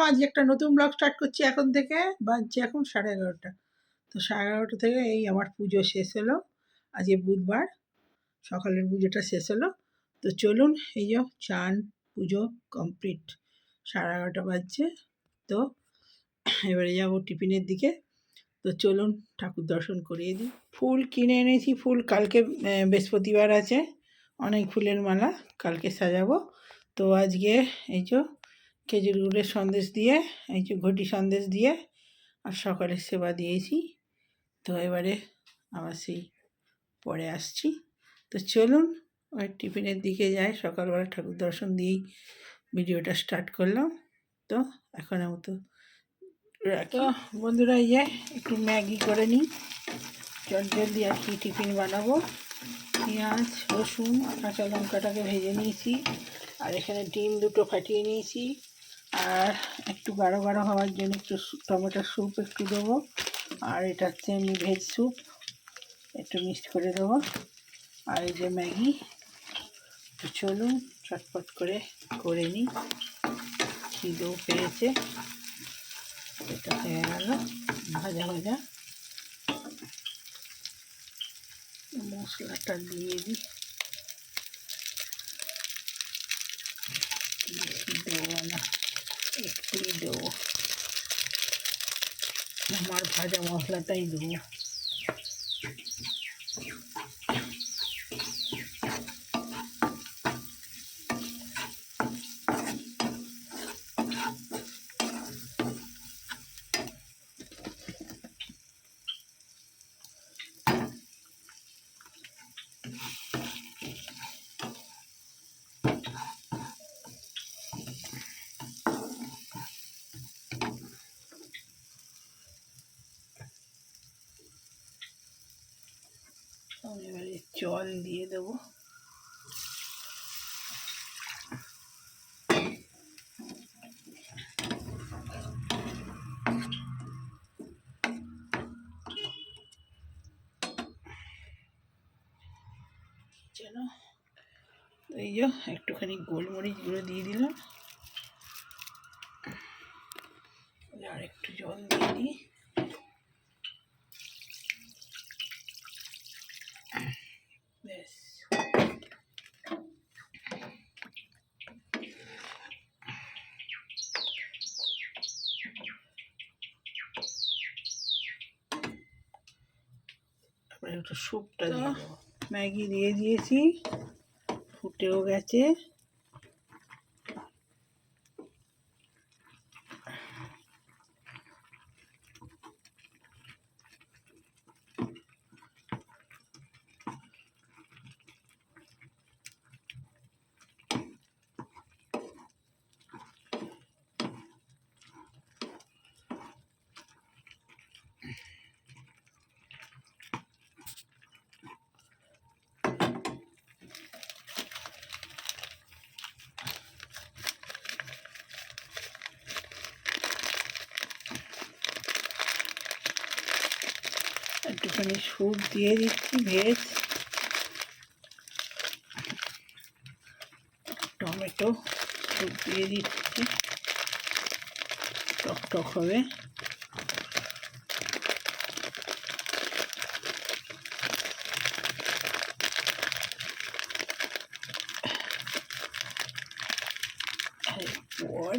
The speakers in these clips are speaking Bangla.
আজকে একটা নতুন ব্লগ স্টার্ট করছি এখন থেকে। বাজছে এখন 11:30। তো 11:30 থেকে এই আমার পুজো শেষ হলো। আজকে বুধবার, সকালের পুজোটা শেষ হলো। তো চলুন, এই যে চান পুজো কমপ্লিট, 11:30 বাজছে। তো এবারে যাবো টিফিনের দিকে। তো চলুন ঠাকুর দর্শন করিয়ে দিই। ফুল কিনে এনেছি, ফুল কালকে বৃহস্পতিবার আছে, অনেক ফুলের মালা কালকে সাজাবো। তো আজকে এই যে খেজুর গুড়ের সন্দেশ দিয়ে, এই যে ঘটি সন্দেশ দিয়ে আর সকালের সেবা দিয়েছি। তো এবারে আবার সেই পরে আসছি। তো চলুন ওই টিফিনের দিকে যাই। সকালবেলা ঠাকুর দর্শন দিয়েই ভিডিওটা স্টার্ট করলাম। তো এখনের মতো রাখি। তো বন্ধুরা, ইয়ে একটু ম্যাগি করে নিই, জলদি আর কি টিফিন বানাবো। পেঁয়াজ, রসুন, কাঁচা লঙ্কাটাকে ভেজে নিয়েছি, আর এখানে ডিম দুটো ফাটিয়ে নিয়েছি, আর একটু গাঢ় গাঢ় হওয়ার জন্য একটু টমেটো স্যুপ একটু দেবো, আর এটা হচ্ছে এমনি ভেজ স্যুপ একটু মিক্সড করে দেবো, আর এই যে ম্যাগি। তো চলুন চটপট করে নিই, খিদেও পেয়েছে। এটা হয়ে গেল ভাজা ভাজা। মশলাটা দিয়ে দিই, দেবো না, একটুই দেবো, আমার ভাজা মশলাটাই দেবো। এবারে জল দিয়ে দেবো। চলো, এই যে একটুখানি গোলমরিচ গুঁড়ো দিয়ে দিলাম, আর একটু জল দিয়ে দিই। ব্যাস, তারপরে একটু স্যুপটা দিয়ে দেবো। ম্যাগি দিয়ে দিয়েছি, ফুটেও গেছে। একটুখানি স্যুপ দিয়ে দিচ্ছি ভেজ, টমেটো স্যুপ দিয়ে দিচ্ছি, টক টক হবে।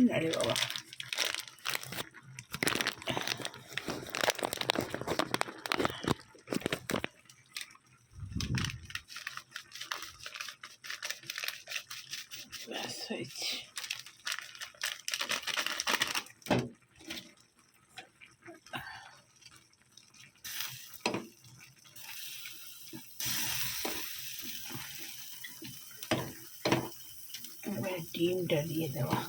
না রে বাবা, ব্যাস হয়েছে। এবার ডিমটা দিয়ে দেওয়া।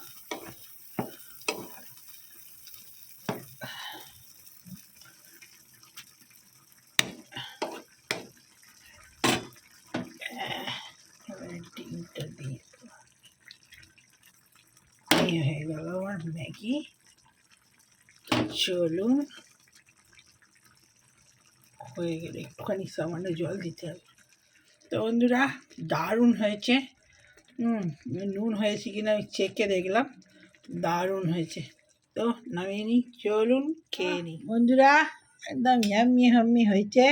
ডিমটা দিয়ে এই হয়ে গেল আমার ম্যাগি। চলুন, হয়ে গেলে একটুখানি সামান্য জল দিতে হবে। তো বন্ধুরা, দারুণ হয়েছে। নুন হয়েছে কিনা আমি চেকে দেখলাম, দারুণ হয়েছে। তো নামিয়ে নিই, চলুন খেয়ে নিই বন্ধুরা। একদম ইয়াম্মি হাম্মি হয়েছে।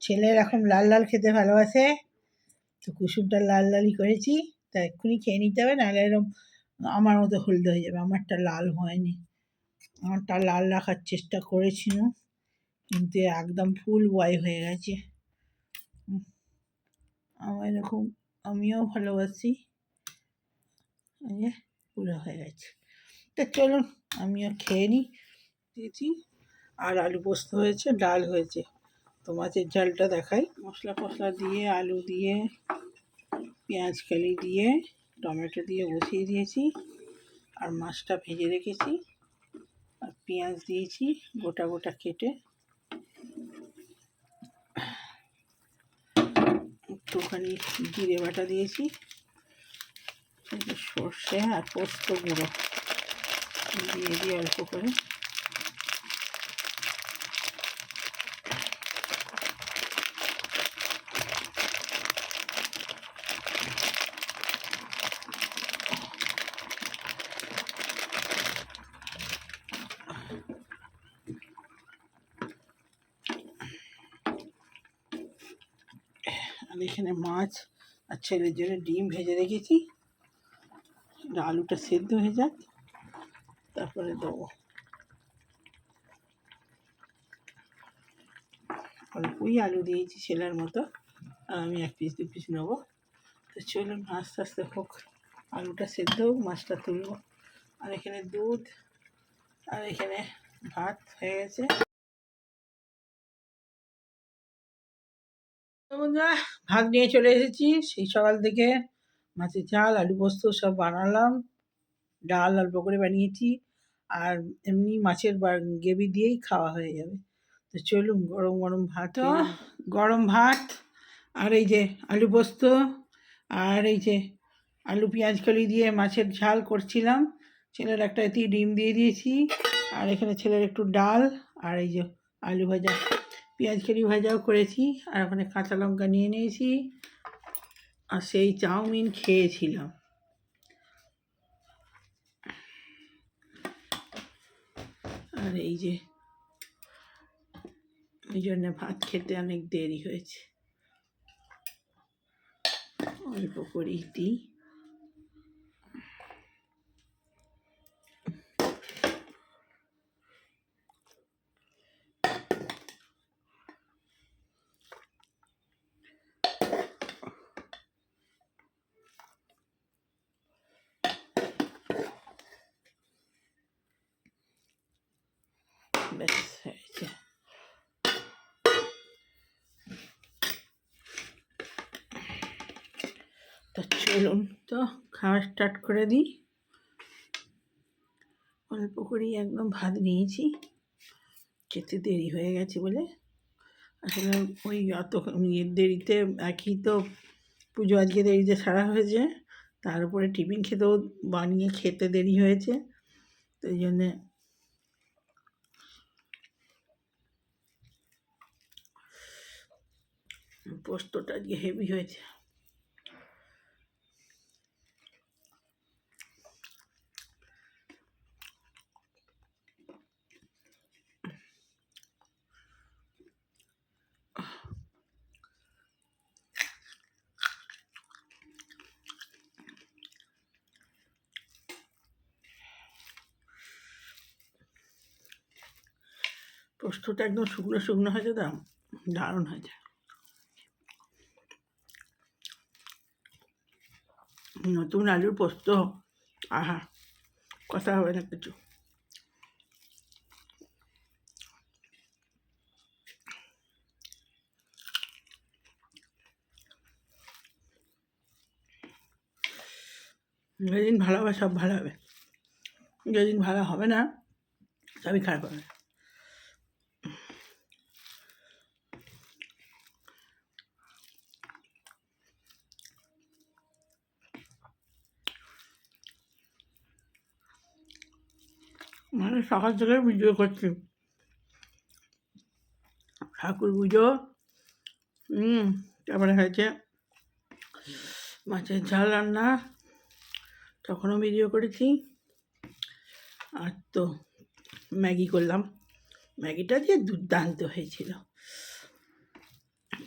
ছেলে এরকম লাল লাল খেতে ভালোবাসে, তো কুসুমটা লাল লালই করেছি। তা এক্ষুনি খেয়ে নিতে হবে, নাহলে এরকম আমার মতো হলদে হয়ে যাবে। আমারটা লাল হয়নি, আমারটা লাল রাখার চেষ্টা করেছিলাম, কিন্তু একদম ফুল বয় হয়ে গেছে। আমার এরকম আমিও ভালোবাসি, পুরো হয়ে গেছে। তো চলুন আমিও খেয়ে নিই। দিয়েছি আর আলু পোস্ত হয়েছে, ডাল হয়েছে। তো মাছের ঝালটা দেখাই। মশলা ফসলা দিয়ে, আলু দিয়ে, পেঁয়াজ কালি দিয়ে, টমেটো দিয়ে বসিয়ে দিয়েছি। আর মাছটা ভেজে রেখেছি, আর পেঁয়াজ দিয়েছি গোটা গোটা কেটে। একটুখানি জিরে বাটা দিয়েছি, সর্ষে আর পোস্ত গুঁড়ো দিয়ে দিই অল্প করে। আর এখানে মাছ আর ছেলের জন্য ডিম ভেজে রেখেছি। আলুটা সেদ্ধ হয়ে যাক, তারপরে দেবো। অল্পই আলু দিয়েছি ছেলের মতো, আর আমি 1 পিস 2 পিস নেবো। তো চলুন আস্তে আস্তে হোক, আলুটা সেদ্ধ হোক, মাছটা তুলবো। আর এখানে দুধ, আর এখানে ভাত হয়ে গেছে। বন্ধুরা ভাত নিয়ে চলে এসেছি। সেই সকাল থেকে মাছের ঝাল, আলু পোস্ত সব বানালাম। ডাল অল্প করে বানিয়েছি, আর এমনি মাছের গ্রেভি দিয়েই খাওয়া হয়ে যাবে। তো চলুন গরম গরম ভাত, গরম ভাত, আর এই যে আলু পোস্ত, আর এই যে আলু পেঁয়াজ কলি দিয়ে মাছের ঝাল করছিলাম। ছেলের একটা এটি ডিম দিয়ে দিয়েছি, আর এখানে ছেলের একটু ডাল, আর এই যে আলু ভাজা, পেঁয়াজ কলি ভাজাও করেছি, আর ওখানে কাঁচা লঙ্কা নিয়ে নিয়েছি, আর সেই চাউমিন খেয়েছিলাম। আর এই যে ওই জন্য ভাত খেতে অনেক দেরি হয়েছে, অল্প করেই দিই। ব্যাস হয়েছে। তো চলুন তো খাওয়া স্টার্ট করে দিই। অল্প করেই একদম ভাত নিয়েছি, খেতে দেরি হয়ে গেছে বলে। আসলে ওই অত দেরিতে একই তো পুজো আজকে দেরিতে সারা হয়েছে, তার উপরে টিফিন খেতেও বানিয়ে খেতে দেরি হয়েছে, তো এই জন্যে পোস্তটা আজকে হেভি হয়েছে। পোস্তটা একদম শুকনো শুকনো হয়েছে, তো দারুণ হয়েছে। নতুন আলুর পোস্ত, আহা, কথা হবে না কিছু। যেদিন ভালো হবে সব ভালো হবে, যেদিন ভালো হবে না সবই খারাপ হবে। মানে সকাল থেকে ভিডিও করছি, ঠাকুর পুজো, তারপরে হয়েছে মাছের ঝাল রান্না, তখনও ভিডিও করেছি। আর তো ম্যাগি করলাম, ম্যাগিটা দিয়ে দুর্দান্ত হয়েছিল,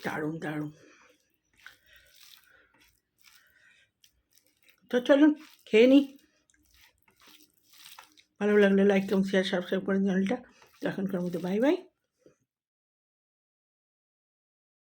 দারুণ দারুণ। তো চলুন খেয়ে নিই। ভালো লাগলে লাইক কমেন্ট শেয়ার সাবস্ক্রাইব করে চ্যানেলটা। তো এখনকার মতো বাই বাই।